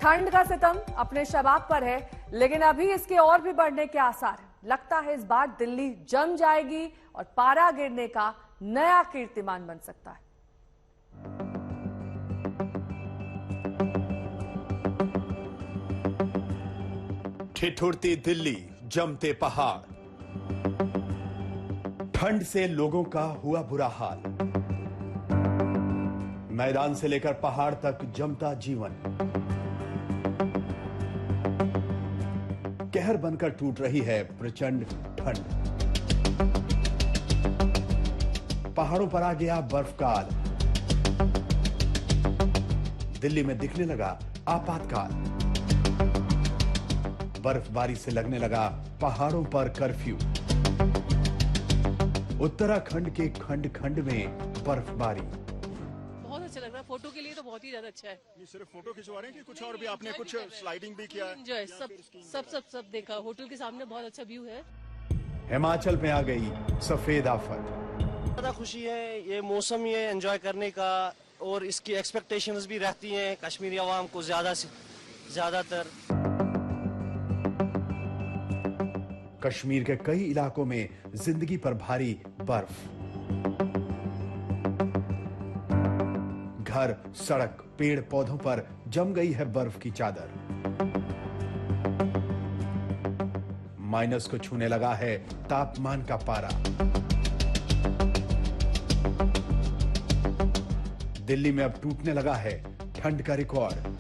ठंड का सितम अपने शबाब पर है, लेकिन अभी इसके और भी बढ़ने के आसार हैं। लगता है इस बार दिल्ली जम जाएगी और पारा गिरने का नया कीर्तिमान बन सकता है। ठिठुरती दिल्ली, जमते पहाड़, ठंड से लोगों का हुआ बुरा हाल। मैदान से लेकर पहाड़ तक जमता जीवन, कहर बनकर टूट रही है प्रचंड ठंड। पहाड़ों पर आ गया बर्फकाल, दिल्ली में दिखने लगा आपातकाल। बर्फबारी से लगने लगा पहाड़ों पर कर्फ्यू। उत्तराखंड के खंड खंड में बर्फबारी। बहुत अच्छा लग रहा है, फोटो के लिए तो बहुत ही ज्यादा अच्छा है। ये सिर्फ फोटो खिंचवा रहे हैं कि कुछ और भी आपने कुछ स्लाइडिंग भी किया है? एंजॉय सब देखा। होटल के सामने बहुत अच्छा व्यू है। हिमाचल में आ गई सफेद आफत। ज्यादा खुशी है, ये मौसम ही है एंजॉय करने का, और इसकी एक्सपेक्टेशंस भी रहती हैं कश्मीरी अवाम को ज्यादातर। कश्मीर के कई इलाकों में जिंदगी पर भारी बर्फ। घर, सड़क, पेड़ पौधों पर जम गई है बर्फ की चादर। माइनस को छूने लगा है तापमान का पारा। दिल्ली में अब टूटने लगा है ठंड का रिकॉर्ड।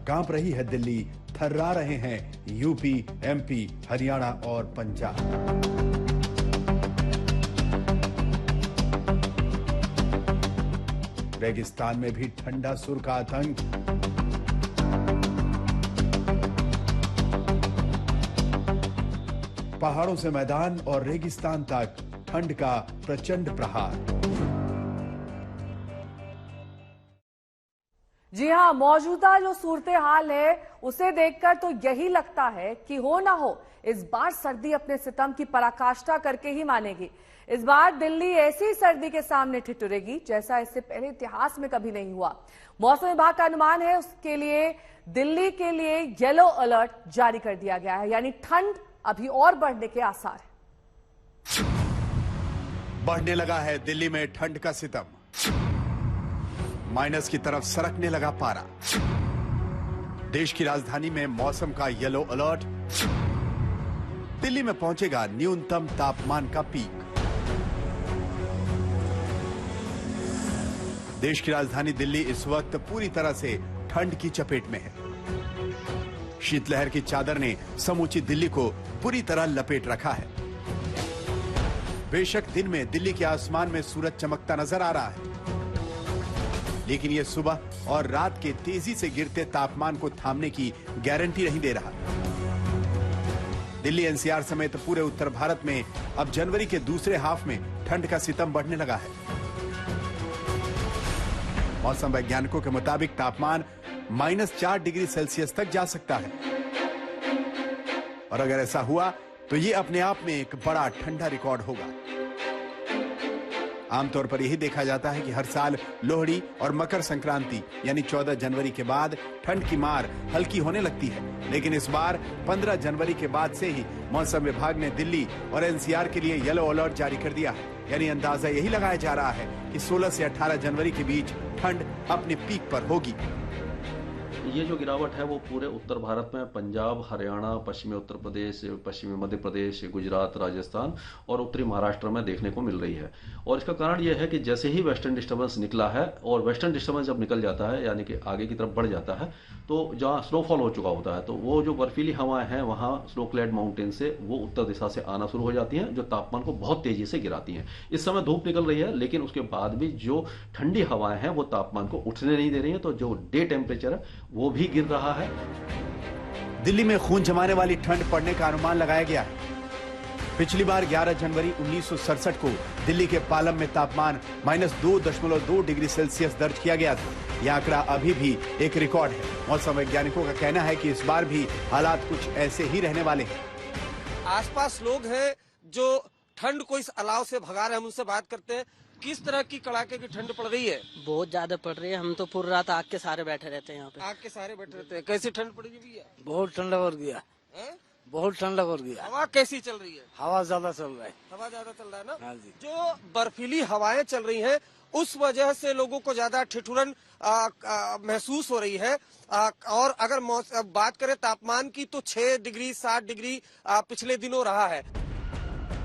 कांप रही है दिल्ली, थर्रा रहे हैं यूपी, एमपी, हरियाणा और पंजाब। रेगिस्तान में भी ठंडा सुर का आतंक। पहाड़ों से मैदान और रेगिस्तान तक ठंड का प्रचंड प्रहार। जी हां, मौजूदा जो सूरत हाल है उसे देखकर तो यही लगता है कि हो ना हो इस बार सर्दी अपने सितम की पराकाष्ठा करके ही मानेगी। इस बार दिल्ली ऐसी सर्दी के सामने ठिठुरेगी जैसा इससे पहले इतिहास में कभी नहीं हुआ। मौसम विभाग का अनुमान है उसके लिए दिल्ली के लिए येलो अलर्ट जारी कर दिया गया है, यानी ठंड अभी और बढ़ने के आसार है। बढ़ने लगा है दिल्ली में ठंड का सितम। माइनस की तरफ सरकने लगा पारा। देश की राजधानी में मौसम का येलो अलर्ट। दिल्ली में पहुंचेगा न्यूनतम तापमान का पीक। देश की राजधानी दिल्ली इस वक्त पूरी तरह से ठंड की चपेट में है। शीतलहर की चादर ने समूची दिल्ली को पूरी तरह लपेट रखा है। बेशक दिन में दिल्ली के आसमान में सूरज चमकता नजर आ रहा है, लेकिन यह सुबह और रात के तेजी से गिरते तापमान को थामने की गारंटी नहीं दे रहा। दिल्ली एनसीआर समेत पूरे उत्तर भारत में अब जनवरी के दूसरे हाफ में ठंड का सितम बढ़ने लगा है। मौसम वैज्ञानिकों के मुताबिक तापमान -4 डिग्री सेल्सियस तक जा सकता है, और अगर ऐसा हुआ तो ये अपने आप में एक बड़ा ठंडा रिकॉर्ड होगा। आमतौर पर यही देखा जाता है कि हर साल लोहड़ी और मकर संक्रांति यानी 14 जनवरी के बाद ठंड की मार हल्की होने लगती है, लेकिन इस बार 15 जनवरी के बाद से ही मौसम विभाग ने दिल्ली और एनसीआर के लिए येलो अलर्ट जारी कर दिया है। यानी अंदाजा यही लगाया जा रहा है कि 16 से 18 जनवरी के बीच ठंड अपने पीक पर होगी। ये जो गिरावट है वो पूरे उत्तर भारत में पंजाब, हरियाणा, पश्चिमी उत्तर प्रदेश, पश्चिमी मध्य प्रदेश, गुजरात, राजस्थान और उत्तरी महाराष्ट्र में देखने को मिल रही है। और इसका कारण ये है कि जैसे ही वेस्टर्न डिस्टर्बेंस निकला है, और वेस्टर्न डिस्टर्बेंस जब निकल जाता है यानी कि आगे की तरफ बढ़ जाता है, तो जहाँ स्नोफॉल हो चुका होता है, तो वो जो बर्फीली हवाएं हैं वहाँ स्नो क्लैड माउंटेन से वो उत्तर दिशा से आना शुरू हो जाती हैं, जो तापमान को बहुत तेजी से गिराती हैं। इस समय धूप निकल रही है, लेकिन उसके बाद भी जो ठंडी हवाएं हैं वो तापमान को उठने नहीं दे रही हैं, तो जो डे टेम्परेचर है वो भी गिर रहा है। दिल्ली में खून जमाने वाली ठंड पड़ने का अनुमान लगाया गया है। पिछली बार 11 जनवरी 1967 को दिल्ली के पालम में तापमान -2.2 डिग्री सेल्सियस दर्ज किया गया था। यह आंकड़ा अभी भी एक रिकॉर्ड है। मौसम वैज्ञानिकों का कहना है कि इस बार भी हालात कुछ ऐसे ही रहने वाले हैं। आसपास लोग हैं जो ठंड को इस अलाव से भगा रहे हैं। हम उनसे बात करते हैं, किस तरह की कड़ाके की ठंड पड़ रही है? बहुत ज्यादा पड़ रही है। हम तो पूरी रात आग के सहारे बैठे रहते हैं यहाँ पे। आग के सहारे बैठे रहते हैं। कैसी ठंड पड़ेगी भैया? बहुत ठंडा पड़ गया, हैं? बहुत ठंडा पड़ गया। हवा कैसी चल रही है? हवा ज्यादा चल रहा है। हवा ज्यादा चल रहा है ना? हाँ जी। जो बर्फीली हवाएं चल रही हैं उस वजह से लोगों को ज्यादा ठिठुरन महसूस हो रही है। और अगर बात करें तापमान की तो 6 डिग्री 7 डिग्री पिछले दिनों रहा है।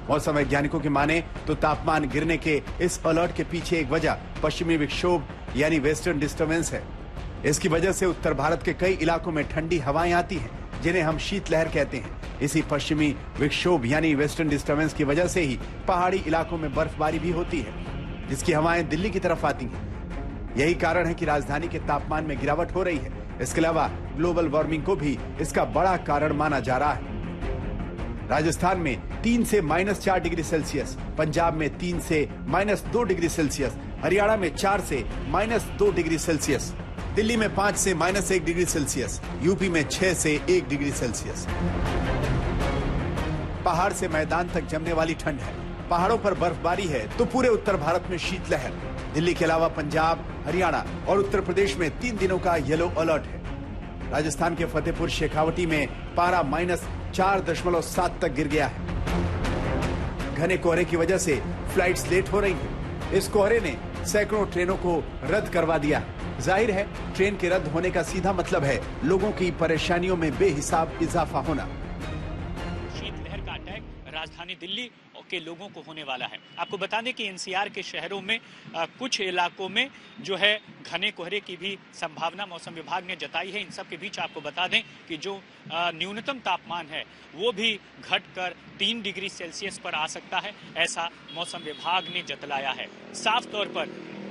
मौसम वैज्ञानिकों की माने तो तापमान गिरने के इस अलर्ट के पीछे एक वजह पश्चिमी विक्षोभ यानी वेस्टर्न डिस्टर्बेंस है। इसकी वजह से उत्तर भारत के कई इलाकों में ठंडी हवाएं आती हैं, जिन्हें हम शीतलहर कहते हैं। इसी पश्चिमी विक्षोभ यानी वेस्टर्न डिस्टर्बेंस की वजह से ही पहाड़ी इलाकों में बर्फबारी भी होती है, जिसकी हवाएं दिल्ली की तरफ आती हैं। यही कारण है कि राजधानी के तापमान में गिरावट हो रही है। इसके अलावा ग्लोबल वार्मिंग को भी इसका बड़ा कारण माना जा रहा है। राजस्थान में 3 से -4 डिग्री सेल्सियस, पंजाब में 3 से -2 डिग्री सेल्सियस, हरियाणा में 4 से -2 डिग्री सेल्सियस, दिल्ली में 5 से -1 डिग्री सेल्सियस, यूपी में 6 से 1 डिग्री सेल्सियस। पहाड़ से मैदान तक जमने वाली ठंड है। पहाड़ों पर बर्फबारी है तो पूरे उत्तर भारत में शीतलहर। दिल्ली के अलावा पंजाब, हरियाणा और उत्तर प्रदेश में 3 दिनों का येलो अलर्ट है। राजस्थान के फतेहपुर शेखावटी में पारा -4.7 तक गिर गया है। घने कोहरे की वजह से फ्लाइट्स लेट हो रही हैं। इस कोहरे ने सैकड़ों ट्रेनों को रद्द करवा दिया। जाहिर है ट्रेन के रद्द होने का सीधा मतलब है लोगों की परेशानियों में बेहिसाब इजाफा होना। शीतलहर का अटैक राजधानी दिल्ली के लोगों को होने वाला है। आपको बता दें कि एनसीआर के शहरों में कुछ इलाकों में जो है घने कोहरे की भी संभावना मौसम विभाग ने जताई है। इन सब के बीच आपको बता दें कि जो न्यूनतम तापमान है वो भी घटकर 3 डिग्री सेल्सियस पर आ सकता है, ऐसा मौसम विभाग ने जतलाया है। साफ तौर पर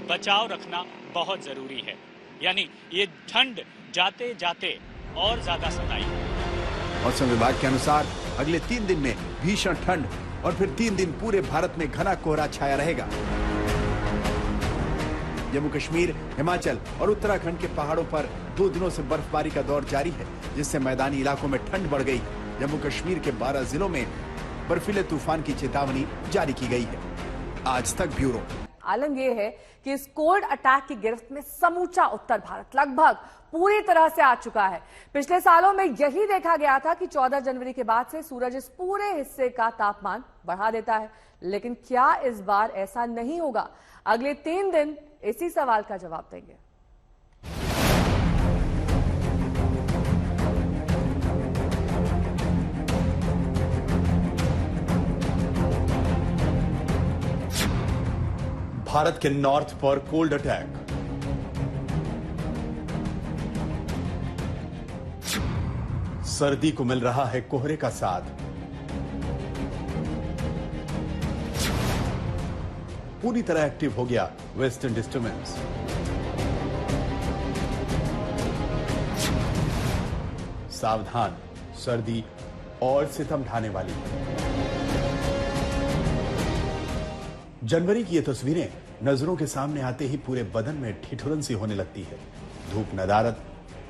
बचाव रखना बहुत जरूरी है, यानी ये ठंड जाते जाते और ज्यादा सताएगी। मौसम विभाग के अनुसार अगले 3 दिन में भीषण ठंड और फिर 3 दिन पूरे भारत में घना कोहरा छाया रहेगा। जम्मू कश्मीर, हिमाचल और उत्तराखंड के पहाड़ों पर 2 दिनों से बर्फबारी का दौर जारी है, जिससे मैदानी इलाकों में ठंड बढ़ गई। जम्मू कश्मीर के 12 जिलों में बर्फीले तूफान की चेतावनी जारी की गई है। आज तक ब्यूरो। आलम यह है कि इस कोल्ड अटैक की गिरफ्त में समूचा उत्तर भारत लगभग पूरी तरह से आ चुका है। पिछले सालों में यही देखा गया था कि 14 जनवरी के बाद से सूरज इस पूरे हिस्से का तापमान बढ़ा देता है, लेकिन क्या इस बार ऐसा नहीं होगा? अगले 3 दिन इसी सवाल का जवाब देंगे। भारत के नॉर्थ पर कोल्ड अटैक। सर्दी को मिल रहा है कोहरे का साथ। पूरी तरह एक्टिव हो गया वेस्टर्न डिस्टर्बेंस। सावधान, सर्दी और सितम ढाने वाली। जनवरी की ये तस्वीरें नजरों के सामने आते ही पूरे बदन में ठिठुरन सी होने लगती है। धूप नदारत,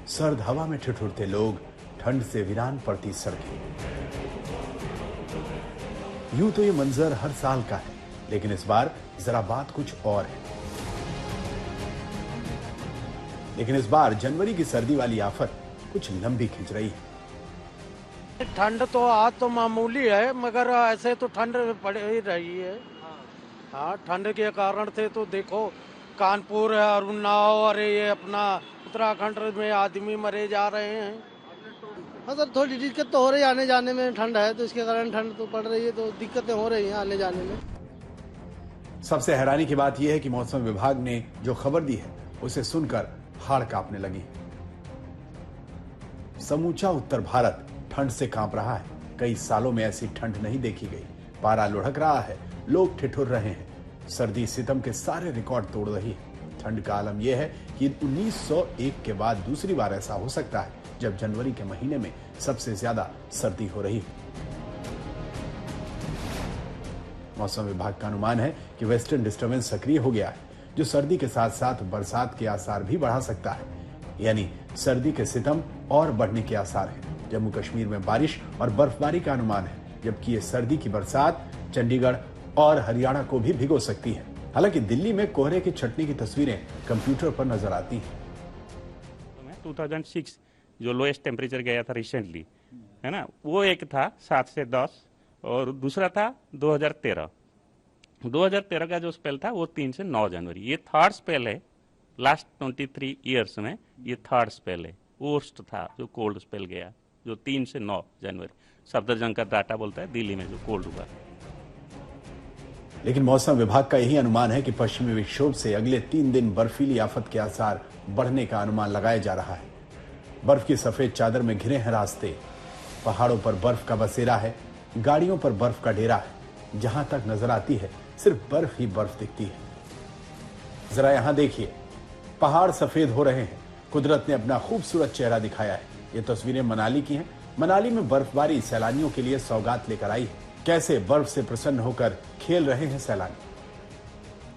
सर्द हवा में ठिठुरते लोग, ठंड से वीरान पड़ती सड़कें। यूं तो ये मंजर हर साल का है, लेकिन इस बार जरा बात कुछ और है। लेकिन इस बार जनवरी की सर्दी वाली आफत कुछ लंबी खिंच रही है। ठंड तो आज तो मामूली है, मगर ऐसे तो ठंड पड़ ही रही है। हाँ, ठंड के कारण से तो देखो कानपुर और उन्नाव और ये अपना उत्तराखंड में आदमी मरे जा रहे हैं। हाँ सर, थोड़ी दिक्कत तो हो रही है आने जाने में। ठंड है तो इसके कारण ठंड तो पड़ रही है, तो दिक्कतें हो रही हैं आने जाने में। सबसे हैरानी की बात यह है कि मौसम विभाग ने जो खबर दी है उसे सुनकर हाड़ कांपने लगी। समूचा उत्तर भारत ठंड से कांप रहा है। कई सालों में ऐसी ठंड नहीं देखी गई। पारा लुढ़क रहा है, लोग ठिठुर रहे हैं। सर्दी सितम के सारे रिकॉर्ड तोड़ रही है। ठंड का आलम यह है कि 1901 के बाद दूसरी बार ऐसा हो सकता है जब जनवरी के महीने में सबसे ज्यादा सर्दी हो रही है। मौसम विभाग का अनुमान है कि वेस्टर्न डिस्टर्बेंस सक्रिय हो गया है, जो सर्दी के साथ साथ बरसात के आसार भी बढ़ा सकता है। यानी सर्दी के सितम और बढ़ने के आसार हैं। जम्मू कश्मीर में बारिश और बर्फबारी का अनुमान है, जबकि ये सर्दी की बरसात चंडीगढ़ और हरियाणा को भी भिगो सकती है। हालांकि दिल्ली में कोहरे की छटनी की तस्वीरें कंप्यूटर पर नजर आती हैं। 2006 जो लोएस्ट टेम्परेचर गया था रिसेंटली, है ना, वो एक था 7 से 10 और दूसरा था 2013 का जो स्पेल था वो 3 से 9 जनवरी। ये थर्ड स्पेल है लास्ट 23 ईयर्स में, ये थर्ड स्पेल है। वर्स्ट था जो कोल्ड स्पेल गया जो 3 से 9 जनवरी। सफदरजंग का डाटा बोलता है दिल्ली में जो कोल्ड हुआ। लेकिन मौसम विभाग का यही अनुमान है कि पश्चिमी विक्षोभ से अगले 3 दिन बर्फीली आफत के आसार बढ़ने का अनुमान लगाया जा रहा है। बर्फ की सफेद चादर में घिरे हैं रास्ते, पहाड़ों पर बर्फ का बसेरा है, गाड़ियों पर बर्फ का डेरा है। जहां तक नजर आती है सिर्फ बर्फ ही बर्फ दिखती है। जरा यहां देखिए, पहाड़ सफेद हो रहे हैं। कुदरत ने अपना खूबसूरत चेहरा दिखाया है। ये तस्वीरें मनाली की हैं। मनाली में बर्फबारी सैलानियों के लिए सौगात लेकर आई है। कैसे बर्फ से प्रसन्न होकर खेल रहे हैं सैलानी।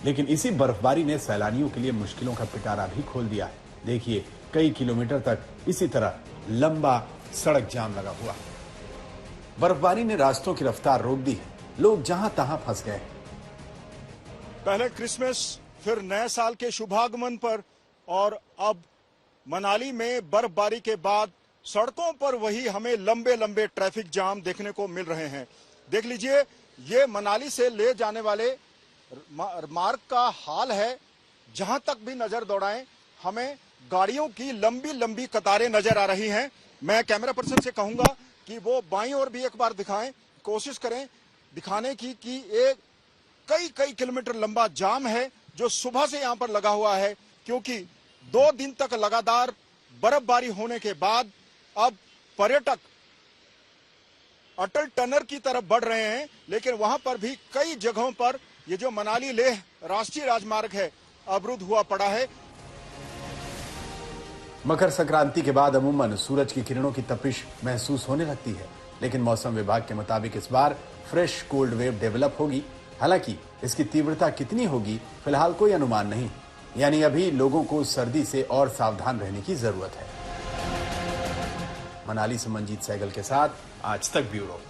लेकिन इसी बर्फबारी ने सैलानियों के लिए मुश्किलों का पिटारा भी खोल दिया है। देखिए, कई किलोमीटर तक इसी तरह लंबा सड़क जाम लगा हुआ। बर्फबारी ने रास्तों की रफ्तार रोक दी है। लोग जहां तहां फंस गए। पहले क्रिसमस, फिर नए साल के शुभागमन पर और अब मनाली में बर्फबारी के बाद सड़कों पर वही हमें लंबे लंबे ट्रैफिक जाम देखने को मिल रहे हैं। देख लीजिए, ये मनाली से ले जाने वाले मार्ग का हाल है। जहां तक भी नजर दौड़ाएं हमें गाड़ियों की लंबी लंबी कतारें नजर आ रही हैं। मैं कैमरा पर्सन से कहूंगा कि वो बाईं ओर भी एक बार दिखाएं, कोशिश करें दिखाने की कि एक कई किलोमीटर लंबा जाम है जो सुबह से यहां पर लगा हुआ है, क्योंकि 2 दिन तक लगातार बर्फबारी होने के बाद अब पर्यटक अटल टनल की तरफ बढ़ रहे हैं। लेकिन वहां पर भी कई जगहों पर ये जो मनाली लेह राष्ट्रीय राजमार्ग है अवरुद्ध हुआ पड़ा है। मकर संक्रांति के बाद अमूमन सूरज की किरणों की तपिश महसूस होने लगती है, लेकिन मौसम विभाग के मुताबिक इस बार फ्रेश कोल्ड वेव डेवलप होगी। हालांकि इसकी तीव्रता कितनी होगी फिलहाल कोई अनुमान नहीं, यानी अभी लोगों को सर्दी से और सावधान रहने की जरूरत है। मनाली से मंजीत सहगल के साथ आज तक ब्यूरो।